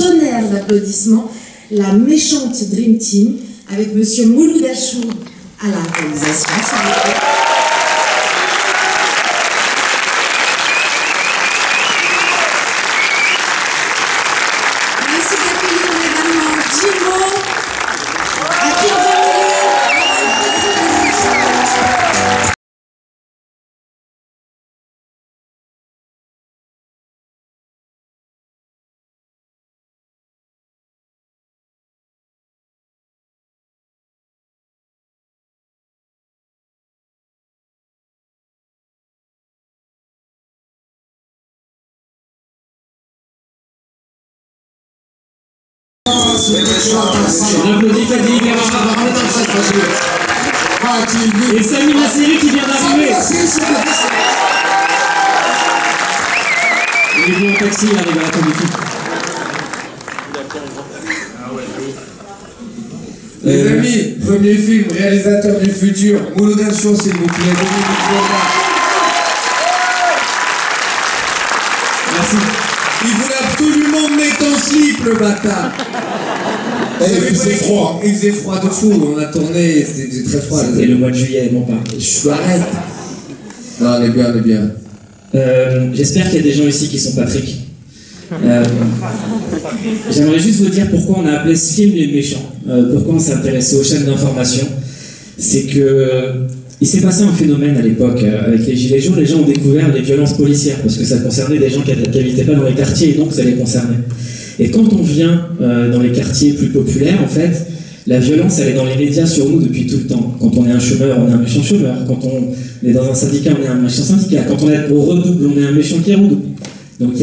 tonnerre d'applaudissements la méchante Dream Team avec Monsieur Mouloud Achour à la réalisation. S'il vous plaît. Merci d'accueillir également Jimo, à qui on va On applaudit Fadi Guerrara et Samy Nasseri qui vient d'arriver. Il est venu en taxi, il arrive à la fin du film. Les amis, premier film, réalisateur du futur, Mouloud Achour, s'il vous plaît. Merci. Il voulait absolument me mettre en slip, le bâtard. Il faisait froid. Il faisait froid de fou, on a tourné, c'était très froid. C'était le mois de juillet, non pas. Arrête. Non, on est bien, on est bien. J'espère qu'il y a des gens ici qui sont Patrick. J'aimerais juste vous dire pourquoi on a appelé ce film Les Méchants, pourquoi on s'est intéressé aux chaînes d'information. C'est que il s'est passé un phénomène à l'époque, avec les Gilets jaunes, les gens ont découvert les violences policières, parce que ça concernait des gens qui n'habitaient pas dans les quartiers, et donc ça les concernait. Et quand on vient dans les quartiers plus populaires, en fait, la violence, elle est dans les médias sur nous depuis tout le temps. Quand on est un chômeur, on est un méchant chômeur. Quand on est dans un syndicat, on est un méchant syndicat. Quand on est au redouble, on est un méchant qui redouble. Donc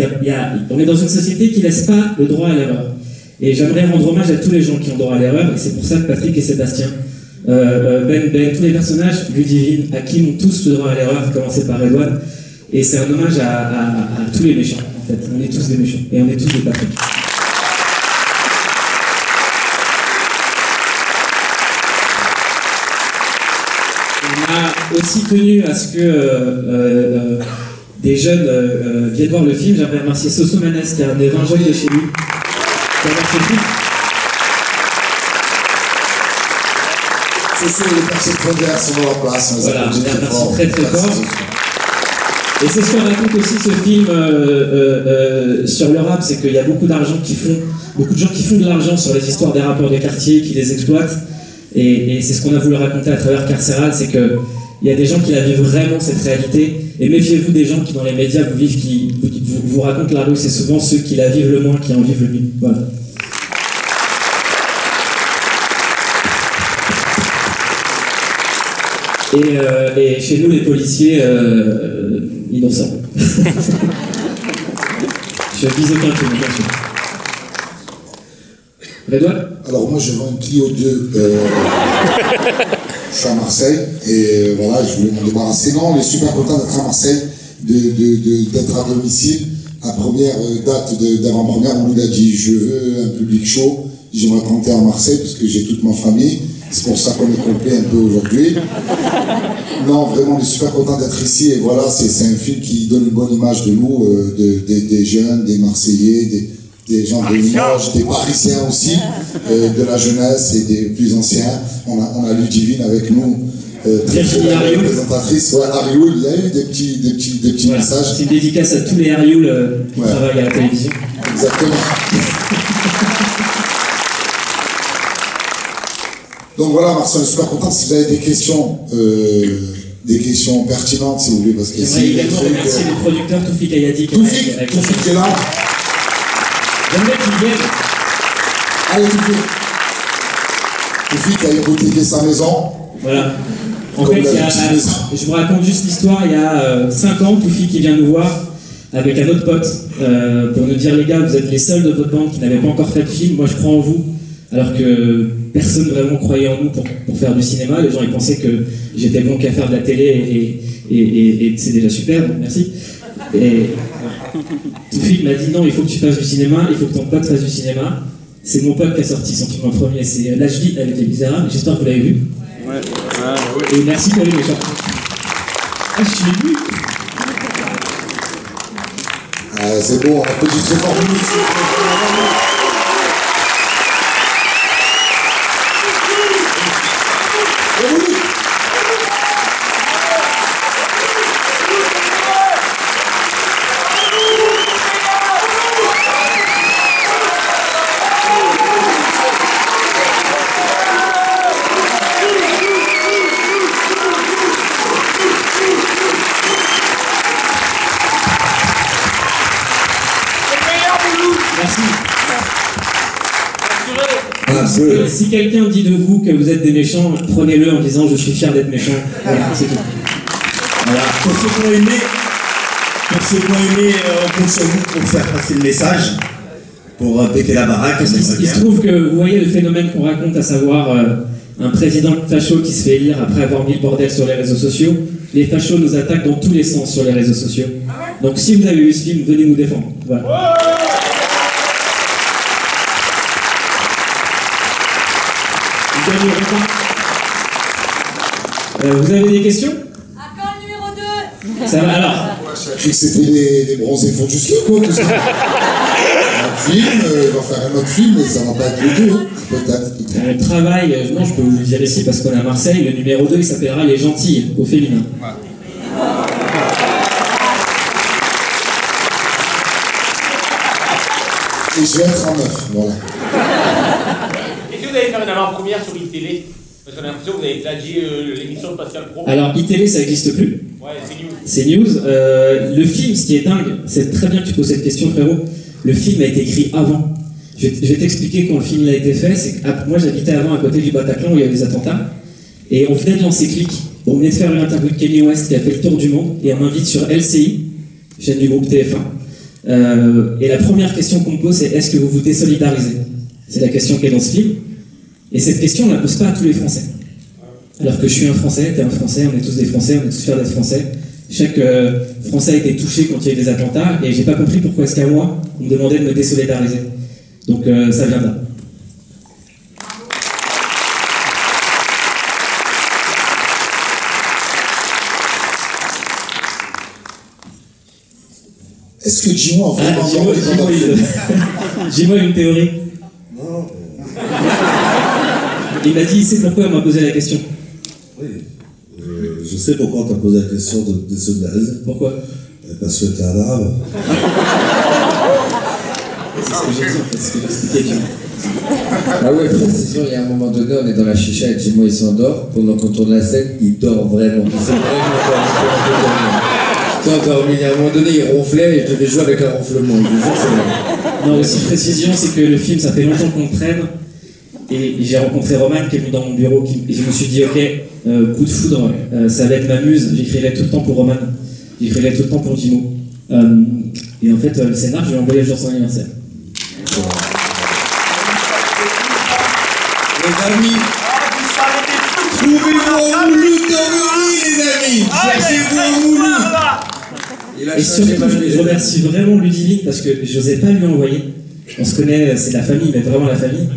on est dans une société qui ne laisse pas le droit à l'erreur. Et j'aimerais rendre hommage à tous les gens qui ont droit à l'erreur, et c'est pour ça que Patrick et Sébastien, Ben, tous les personnages, Ludivine, Hakim ont tous le droit à l'erreur, à commencer par Edouard. Et c'est un hommage à tous les méchants, en fait. On est tous des méchants, et on est tous des Patrick. On a aussi tenu à ce que des jeunes viennent voir le film. J'aimerais remercier Soso Manès qui a ramené 20 jeunes de chez lui. Qui a remercié tout. C'est les personnes premières sont dans leur place. Voilà, merci très très fort. Et c'est ce qu'on raconte aussi ce film sur le rap, c'est qu'il y a beaucoup de gens qui font de l'argent sur les histoires des rappeurs des quartiers, qui les exploitent. Et c'est ce qu'on a voulu raconter à travers Carcéral, c'est qu'il y a des gens qui la vivent vraiment, cette réalité. Et méfiez-vous des gens qui dans les médias vous racontent la rue, c'est souvent ceux qui la vivent le moins qui en vivent le mieux. Voilà. Et chez nous, les policiers, innocents. Je vise aucun film, bien sûr. Redouane ? Alors moi je vends une Clio 2, je suis à Marseille et voilà, je voulais m'en débarrasser. Non, on est super content d'être à Marseille, d'être à domicile. La première date d'avant-première, on nous a dit je veux un public chaud, j'aimerais compter à Marseille parce que j'ai toute ma famille. C'est pour ça qu'on est complet un peu aujourd'hui. Non, vraiment, on est super content d'être ici. Et voilà, c'est un film qui donne une bonne image de nous, des jeunes, des Marseillais, des gens de Limoges, des Parisiens aussi, de la jeunesse et des plus anciens. On a Ludivine avec nous, très belle représentatrice. Ouais, Arioul, il y a eu des petits voilà, messages. C'est une dédicace à tous les Arioul qui travaillent à la télévision. Exactement. Donc voilà, Marcel, je suis super content. Si vous avez des questions pertinentes, si vous voulez, parce que j'aimerais également remercier le producteur Toufik Ayadi. Toufik qui est là. J'aimerais qu'il vienne. Allez, Toufik a hypothéqué sa maison. Voilà. En fait, je vous raconte juste l'histoire. Il y a 5 ans, Toufik qui vient nous voir avec un autre pote pour nous dire les gars, vous êtes les seuls de votre bande qui n'avaient pas encore fait de film. Moi, je crois en vous. Alors que personne vraiment croyait en nous pour faire du cinéma. Les gens ils pensaient que j'étais bon qu'à faire de la télé et c'est déjà super, donc merci. Et Toufik m'a dit non, il faut que tu fasses du cinéma, il faut que ton pote fasse du cinéma. C'est mon pote qui a sorti son film en premier, c'est L'âge vide avec Les Misérables, j'espère que vous l'avez vu. Ouais. Et merci pour les méchants. Ah, je suis ému. C'est bon, on applaudit très fort. un peu. Si quelqu'un dit de vous que vous êtes des méchants, prenez-le en disant je suis fier d'être méchant. Voilà, c'est tout. Voilà. Pour ceux qui ont aimé, on compte sur vous pour faire passer le message, pour péter la baraque. Il se trouve que vous voyez le phénomène qu'on raconte, à savoir un président facho qui se fait élire après avoir mis le bordel sur les réseaux sociaux. Les fachos nous attaquent dans tous les sens sur les réseaux sociaux. Donc si vous avez vu ce film, venez nous défendre. Voilà. Vous avez des questions? À quand le numéro 2? Ça va alors? J'ai cru que c'était les bronzés font du ski ou quoi, tout ça. Un film, il va faire un autre film, mais ça va pas être le 2, peut-être. On travaille, non, je peux vous le dire ici parce qu'on est à Marseille, le numéro 2 il s'appellera Les Gentilles, au féminin. Et je vais être en neuf, voilà. Est-ce que vous allez faire une avant-première sur iTélé? Parce qu'on a l'impression que vous avez plagié l'émission de Pascal Pro. Alors iTélé ça n'existe plus. Ouais, c'est news. C'est news. Le film, ce qui est dingue, c'est très bien que tu poses cette question, frérot. Le film a été écrit avant. Je vais t'expliquer quand le film a été fait. C'est que moi, j'habitais avant à côté du Bataclan où il y avait des attentats. Et on venait de lancer Click. On venait de faire une interview de Kanye West qui a fait le tour du monde. Et on m'invite sur LCI, chaîne du groupe TF1. Et la première question qu'on me pose, c'est est-ce que vous vous désolidarisez? C'est la question qui est dans ce film. Et cette question, on ne la pose pas à tous les Français. Alors que je suis un Français, t'es un Français, on est tous des Français, on est tous fiers d'être Français. Chaque Français a été touché quand il y a eu des attentats, et j'ai pas compris pourquoi est-ce qu'à moi, on me demandait de me désolidariser. Donc ça vient de là. Est-ce que Jimo a vraiment Jimo a une théorie. Non. Il m'a dit, c'est pourquoi on m'a posé la question. Oui. Je sais pourquoi on t'a posé la question de désolidariser. Pourquoi? Parce que t'es un arabe. C'est ce que j'ai dit en fait, c'est ce que j'expliquais. Ah ouais, précision, il y a un moment donné, on est dans la chicha et Jimo il s'endort. Pendant qu'on tourne la scène, il dort vraiment. Il s'est vraiment endormi. Il y a un moment donné, il ronflait et je devais jouer avec un ronflement. Je vous jure, c'est vrai. Non, aussi précision, c'est que le film, ça fait longtemps qu'on le traîne. Et j'ai rencontré Roman qui est venu dans mon bureau et je me suis dit, ok, coup de foudre, ça va être ma muse, j'écrirai tout le temps pour Roman, j'écrirai tout le temps pour Jimo. Et en fait, le scénar, je lui ai envoyé le jour de son anniversaire. Les amis, trouvez-vous en Mouloud d'Auvergne, les amis. Cherchez-vous en Mouloud. Et surtout, je remercie vraiment Ludivine parce que je n'osais pas lui envoyer. On se connaît, c'est la famille, mais vraiment la famille.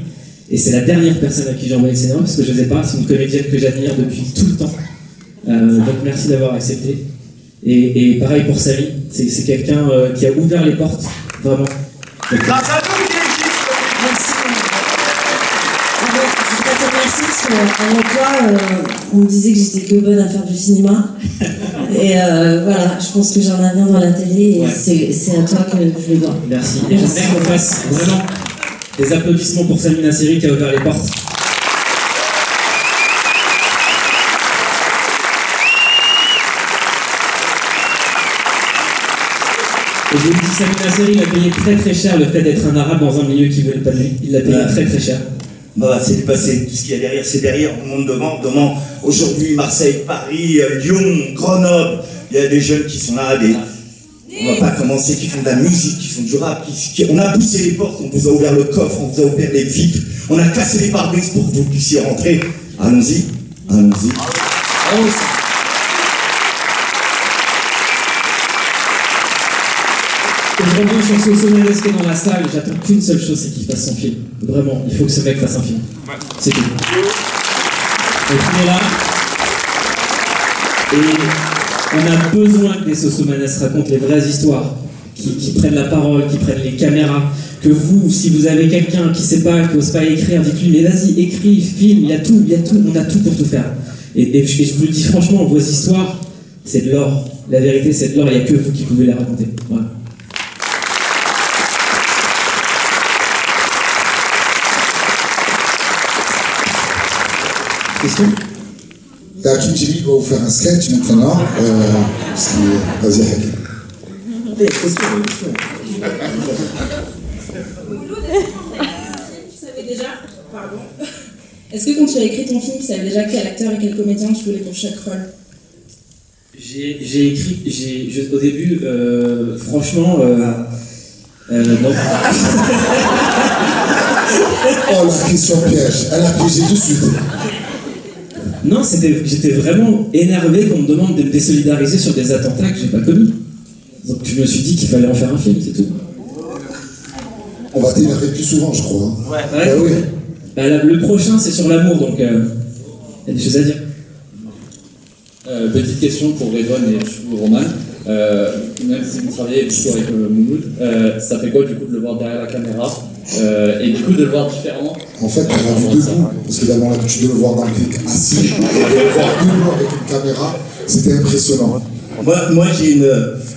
Et c'est la dernière personne à qui j'ai envoyé le scénario parce que je ne sais pas, c'est une comédienne que j'admire depuis tout le temps. Donc merci d'avoir accepté. Et pareil pour Samy, c'est quelqu'un qui a ouvert les portes, vraiment. Grâce à nous, il existe. Merci. Je voudrais te remercier parce qu'avec toi, on me disait que j'étais que bonne à faire du cinéma. Et voilà, je pense que j'en ai bien dans la télé et Ouais. c'est à toi que je le dois. Merci. Et j'espère qu'on fasse vraiment des applaudissements pour Samy Nasseri qui a ouvert les portes. Et je vous dis, Samy Nasseri, il a payé très très cher le fait d'être un arabe dans un milieu qui ne voulait pas de lui. Il l'a payé très très cher. Bah, c'est du passé. Tout ce qu'il y a derrière, c'est derrière. On monte devant. Aujourd'hui, Marseille, Paris, Lyon, Grenoble. Il y a des jeunes qui sont là, on va pas commencer, qui font de la musique, qui font du rap. On a poussé les portes, on vous a ouvert le coffre, on vous a ouvert les vitres. On a cassé les pare-brises pour que vous puissiez rentrer. Allons-y, allons-y. Je reviens sur Soso Mendes qui est dans la salle, j'attends qu'une seule chose, c'est qu'il fasse son film. Vraiment, il faut que ce mec fasse un film. C'est tout. Donc on est là. Et on a besoin que des Soso Mendes racontent les vraies histoires, qui prennent la parole, qui prennent les caméras. Que vous, si vous avez quelqu'un qui sait pas, qui n'ose pas écrire, dites-lui, mais vas-y, écris, filme, il y a tout, on a tout pour tout faire. Et je vous le dis franchement, vos histoires, c'est de l'or. La vérité, c'est de l'or, il n'y a que vous qui pouvez les raconter. Voilà. Question? Hakim Jimmy va vous faire un sketch maintenant. Vas-y, Hakim. Tu savais déjà? Pardon. Est-ce que quand tu as écrit ton film, tu savais déjà quel acteur et quel comédien tu voulais pour chaque rôle? J'ai écrit, au début, franchement, non. Oh, la question piège. Elle a piégé tout de suite. Non, j'étais vraiment énervé qu'on me demande de me désolidariser sur des attentats que j'ai pas commis. Donc je me suis dit qu'il fallait en faire un film, c'est tout. On va t'énerver plus souvent, je crois. Ouais. Ah oui. Bah, le prochain, c'est sur l'amour, donc il y a des choses à dire. Petite question pour Redouane et Roman. Même si vous travaillez du coup avec Mouloud, ça fait quoi du coup de le voir derrière la caméra et du coup de le voir différemment? En fait, on l'a vu debout, parce que d'abord on a l'habitude de le voir dans le clip assis, et de le voir debout avec une caméra, c'était impressionnant. Moi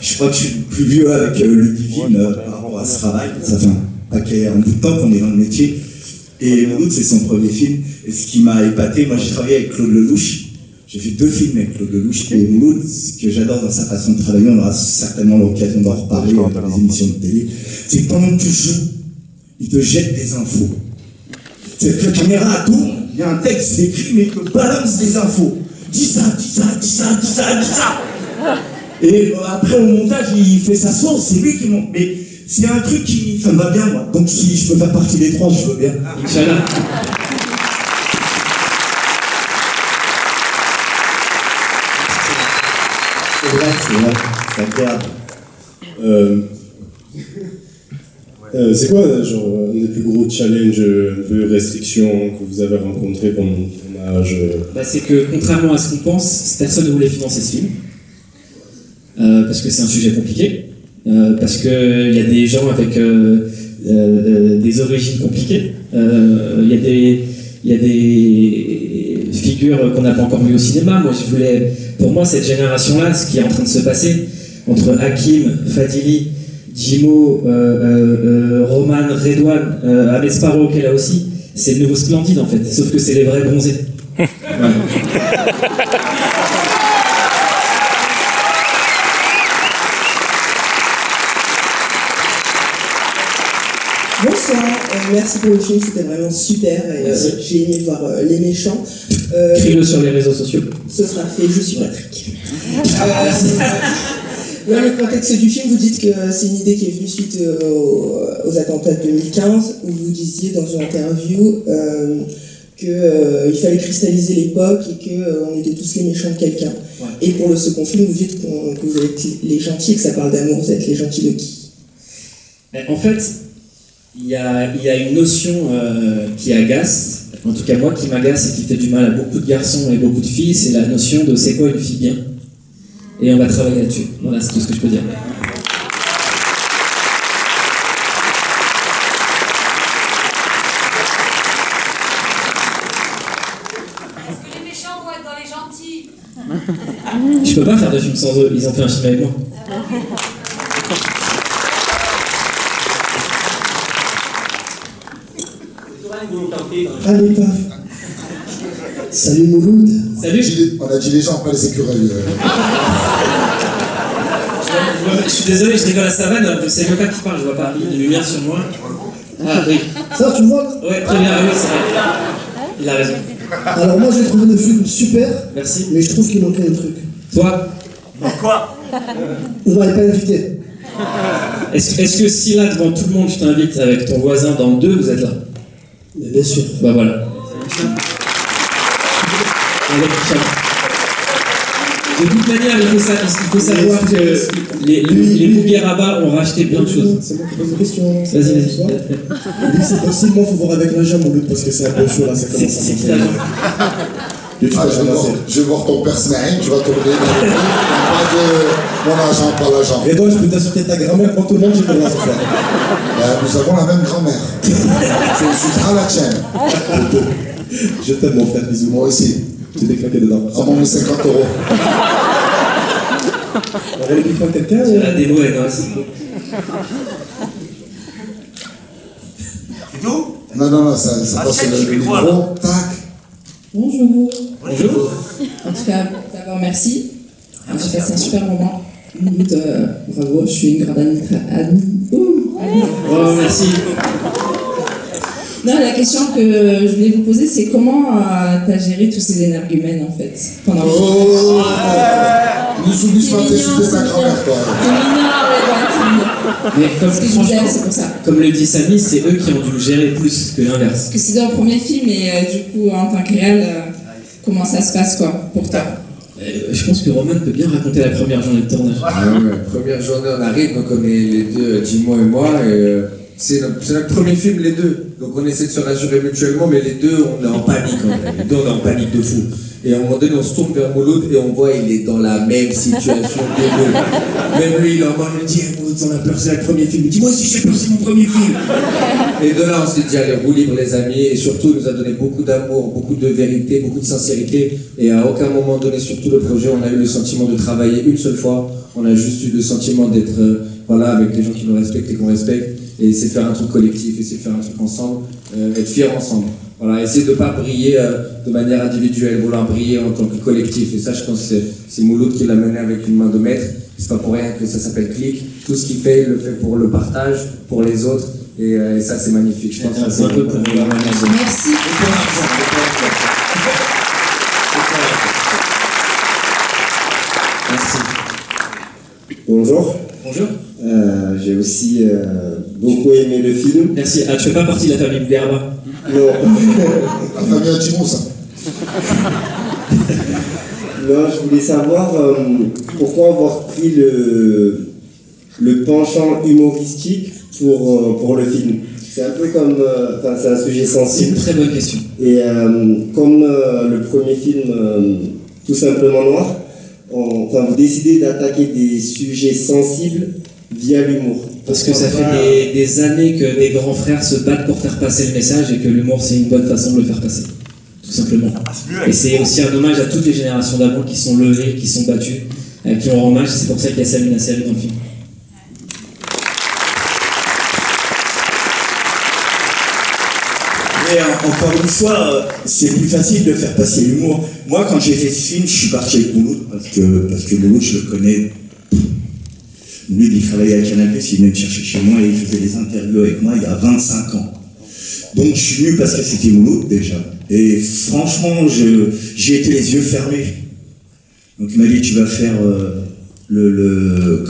je crois que je suis plus vieux avec Ludivine par rapport à ce travail. Ça fait un bout de temps qu'on est dans le métier. Et Mouloud, c'est son premier film. Et ce qui m'a épaté, moi j'ai travaillé avec Claude Lelouch. J'ai fait 2 films avec Claude Lelouch. Et Mouloud, ce que j'adore dans sa façon de travailler, on aura certainement l'occasion d'en reparler dans les émissions de télé, c'est que pendant que tu joues, il te jette des infos. C'est que la caméra tourne, il y a un texte écrit, mais il te balance des infos. Dis ça, dis ça, dis ça, dis ça, dis ça. Et après au montage, il fait sa sauce, c'est lui qui monte. Mais c'est un truc qui, ça me va bien, moi. Donc si je peux faire partie des 3, je veux bien. Inch'Allah. C'est vrai, c'est agréable. C'est quoi, genre, un des plus gros challenges, un peu restrictions que vous avez rencontrés pendant le tournage? C'est que, contrairement à ce qu'on pense, personne ne voulait financer ce film. Parce que c'est un sujet compliqué. Parce qu'il y a des gens avec des origines compliquées. Il y a des figures qu'on n'a pas encore vues au cinéma. Pour moi, cette génération-là, ce qui est en train de se passer entre Hakim, Fadili, Jimo, Roman, Redouane, Ahmed Sparrow qui est là aussi, c'est le nouveau Splendide en fait, sauf que c'est les vrais bronzés. Voilà. Bonsoir, merci pour le film, c'était vraiment super et j'ai aimé voir Les Méchants. Crie-le sur les réseaux sociaux. Ce sera fait, je suis Patrick. Dans le contexte du film, vous dites que c'est une idée qui est venue suite aux attentats de 2015, où vous disiez dans une interview qu'il fallait cristalliser l'époque et qu'on était tous les méchants de quelqu'un. Ouais. Et pour le second film, vous dites que vous êtes les gentils et que ça parle d'amour. Vous êtes les gentils de qui? En fait, il y a une notion qui agace, en tout cas moi qui m'agace et qui fait du mal à beaucoup de garçons et beaucoup de filles, c'est la notion de c'est quoi une fille bien. Et on va travailler là-dessus. Voilà, c'est tout ce que je peux dire. Est-ce que les méchants vont être dans les gentils? Je peux pas faire de film sans eux, ils ont fait un film avec moi. Allez, paf. Salut Mouloud. Salut. On a dit les gens, pas les écureuils. Je suis désolé, je rigole à Savane, c'est le gars qui parle, je vois pas. Il y a une lumière sur moi. Ah oui. Ça, tu vois? Ouais, très bien, oui, c'est vrai. Il a raison. Alors moi, j'ai trouvé le film super. Merci. Mais je trouve qu'il manquait un truc. Toi? Quoi? Vous m'avez pas invité. Est-ce que si là, devant tout le monde, je t'invite avec ton voisin dans le 2, vous êtes là? Mais bien sûr. Bah voilà. De toute manière, il faut savoir que les Bougueraba ont racheté plein de choses. C'est moi qui pose une question. Vas-y. Oui, c'est possible, moi, il faut voir avec la jambe, Mouloud, parce que c'est un peu chaud là, ça commence à c'est qui la jambe? Je vais voir ton père Smaïn, tu vas tourner. Pas de mon agent, pas l'agent. Et donc, je peux t'insulter ta grand-mère pour tout le monde, j'ai pas le droit de faire. Nous avons la même grand-mère. Je insulterai la tienne. Je t'aime, mon frère, bisous. Moi aussi. Tu t'es claqué dedans. Rends-moi 50 €. On va aller prendre quelqu'un C'est la démo, elle est C'est tout? Non, ça passe sur le micro. Tac. Bonjour. Bonjour. En tout cas, d'abord, merci. J'ai passé un super moment. Mouloud, bravo, je suis une grande amie. Oh, merci. Non, la question que je voulais vous poser, c'est comment t'as géré tous ces énergumènes en fait pendant Nous oublie pas d'insulter ta grand-mère, toi. Mais comme, Parce que je vous aime, c'est pour ça. comme le dit Samy, c'est eux qui ont dû le gérer plus que l'inverse. Parce que c'est dans le premier film et du coup, en tant que réel, comment ça se passe quoi pour toi? Je pense que Roman peut bien raconter la première journée de tournage. Première journée, on arrive, donc on est les deux, Jimo et moi, et c'est notre premier film, les deux. Donc on essaie de se rassurer mutuellement, mais les deux, on est en panique. Les deux, on est en panique de fou. Et à un moment donné, on se tourne vers Mouloud et on voit il est dans la même situation que nous. Même lui, il est encore, il me dit, Mouloud, on a peur, c'est le premier film. Il dit, moi aussi j'ai peur, c'est mon premier film. Et de là, on s'est dit, allez, roue libre les amis. Et surtout, il nous a donné beaucoup d'amour, beaucoup de vérité, beaucoup de sincérité. Et à aucun moment donné, sur tout le projet, on a eu le sentiment de travailler une seule fois. On a juste eu le sentiment d'être voilà, avec les gens qui nous respectent et qu'on respecte. Et essayer de faire un truc collectif, essayer de faire un truc ensemble, être fiers ensemble. Voilà, essayer de ne pas briller de manière individuelle, vouloir briller en tant que collectif. Et ça, je pense que c'est Mouloud qui l'a mené avec une main de maître. C'est pas pour rien que ça s'appelle Click. Tout ce qu'il fait, il le fait pour le partage, pour les autres. Et ça, c'est magnifique. Je pense que c'est un peu pour la manière de... Merci. Merci. Bonjour. Bonjour. J'ai aussi beaucoup aimé le film. Merci. Ah, tu fais pas partie de la famille Bougarba? Non. La famille Adjimo, ça. Non, je voulais savoir pourquoi avoir pris le penchant humoristique pour le film. C'est un peu comme... Enfin, c'est un sujet sensible. C'est une très bonne question. Et comme le premier film, Tout simplement noir, vous décidez d'attaquer des sujets sensibles via l'humour. Parce que ça fait des années que des grands frères se battent pour faire passer le message et que l'humour c'est une bonne façon de le faire passer. Tout simplement. Et c'est aussi un hommage à toutes les générations d'avant qui sont levées, qui sont battues, qui ont hommage. C'est pour ça qu'il y a Samina Seri dans le film. Mais encore une fois, c'est plus facile de faire passer l'humour. Moi, quand j'ai fait ce film, je suis parti avec Mouloud, parce que Mouloud, je le connais. Lui, il travaillait à Canal+, il venait me chercher chez moi et il faisait des interviews avec moi il y a 25 ans. Donc je suis venu parce que c'était Mouloud déjà. Et franchement, j'ai été les yeux fermés. Donc il m'a dit, tu vas faire le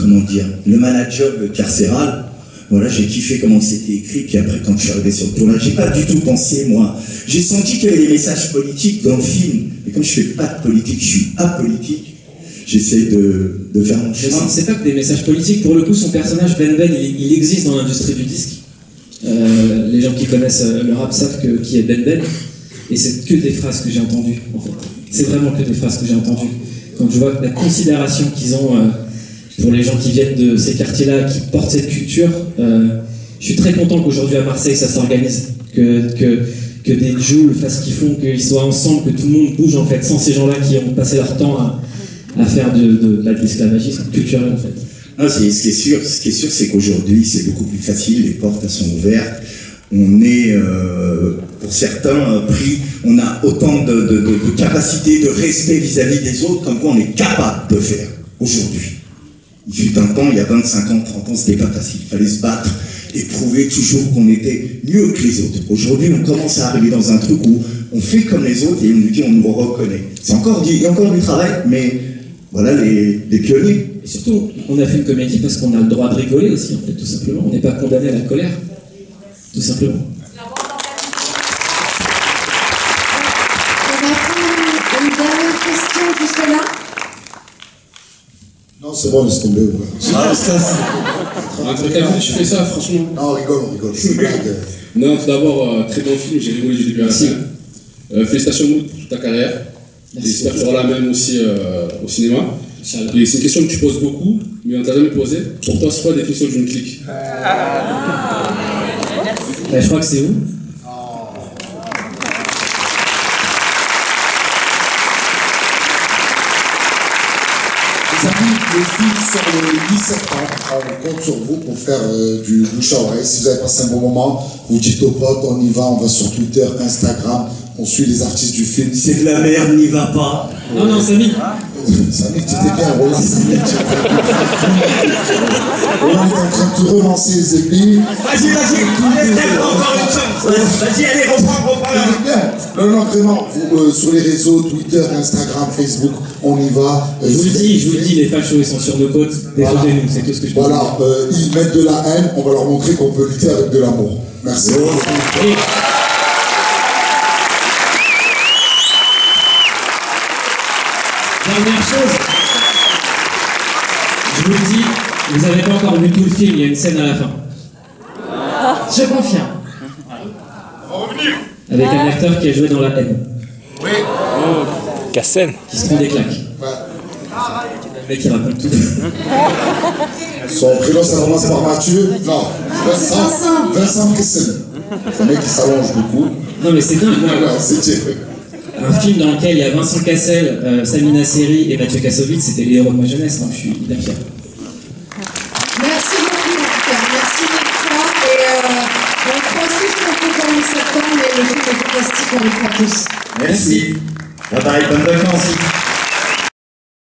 manager carcéral. Voilà, j'ai kiffé comment c'était écrit, puis après quand je suis arrivé sur le tournage, j'ai pas du tout pensé, moi. J'ai senti qu'il y avait des messages politiques dans le film. Et comme je fais pas de politique, je suis apolitique. J'essaie de faire mon chemin. C'est pas que des messages politiques. Pour le coup, son personnage, Ben Ben, il existe dans l'industrie du disque. Les gens qui connaissent le rap savent qui est Ben Ben. Et c'est que des phrases que j'ai entendues, en fait. C'est vraiment que des phrases que j'ai entendues. Quand je vois la considération qu'ils ont pour les gens qui viennent de ces quartiers-là, qui portent cette culture, je suis très content qu'aujourd'hui à Marseille, ça s'organise. Que des Jules fassent ce qu'ils font, qu'ils soient ensemble, que tout le monde bouge, en fait, sans ces gens-là qui ont passé leur temps à faire de l'esclavagisme culturel, en fait. Non, ce qui est sûr, c'est qu'aujourd'hui, c'est beaucoup plus facile, les portes elles sont ouvertes. On est, pour certains, pris, on a autant de capacité, de respect vis-à-vis des autres, comme quoi on est capable de faire aujourd'hui. Il fut un temps, il y a 25 ans, 30 ans, c'était pas facile. Il fallait se battre et prouver toujours qu'on était mieux que les autres. Aujourd'hui, on commence à arriver dans un truc où on fait comme les autres et on nous dit on nous reconnaît. Il y a encore du travail, mais voilà les pionniers. Et surtout, on a fait une comédie parce qu'on a le droit de rigoler aussi, en fait, tout simplement. On n'est pas condamné à la colère, tout simplement. On va prendre une dernière question juste là. Non, c'est bon, laisse tomber. Je fais ça, franchement. Non, on rigole. C'est une blague. Non, tout d'abord, très bon film, j'ai rigolé du début à la fin. Félicitations Mouloud pour toute ta carrière. J'espère que tu auras la même aussi au cinéma. Et c'est une question que tu poses beaucoup, mais on t'a jamais posé. Pour toi, c'est quoi la définition d'une clique? Je crois que c'est vous. Le film sort le 8 septembre. On compte sur vous pour faire du bouche à oreille. Si vous avez passé un bon moment, vous dites aux potes, on y va sur Twitter, Instagram, on suit les artistes du film. C'est de la merde, n'y va pas. Non, Samy. Samy, tu étais bien, Roland, Samy. Roland est en train de te relancer les épines. Vas-y, encore une chance. Vas-y, allez, reprends. Non, vraiment, vous, sur les réseaux, Twitter, Instagram, Facebook, on y va. Je vous le dis, les fachos, ils sont sur nos côtes, défendez-nous, c'est tout ce que je peux dire. Voilà, ils mettent de la haine, on va leur montrer qu'on peut lutter avec de l'amour. Merci. Dernière chose, je vous le dis, vous n'avez pas encore vu tout le film, il y a une scène à la fin. Je confirme. Avec un acteur qui a joué dans La Haine. Oui. Cassel. Qui se prend des claques. Le mec qui raconte tout. Son prénom, ça commence par Mathieu. Non, Vincent Kessel. C'est un mec qui s'allonge beaucoup. Non, mais c'est dingue. C'est un film dans lequel il y a Vincent Cassel, Samina Seri et Mathieu Kassovitz, c'était les héros de ma jeunesse, donc je suis hyper fier. Merci beaucoup, merci d'être là. Et on croit tous qu'on peut faire en septembre, mais le film est fantastique, on le croit tous. Merci. Bye bye, bonnes vacances.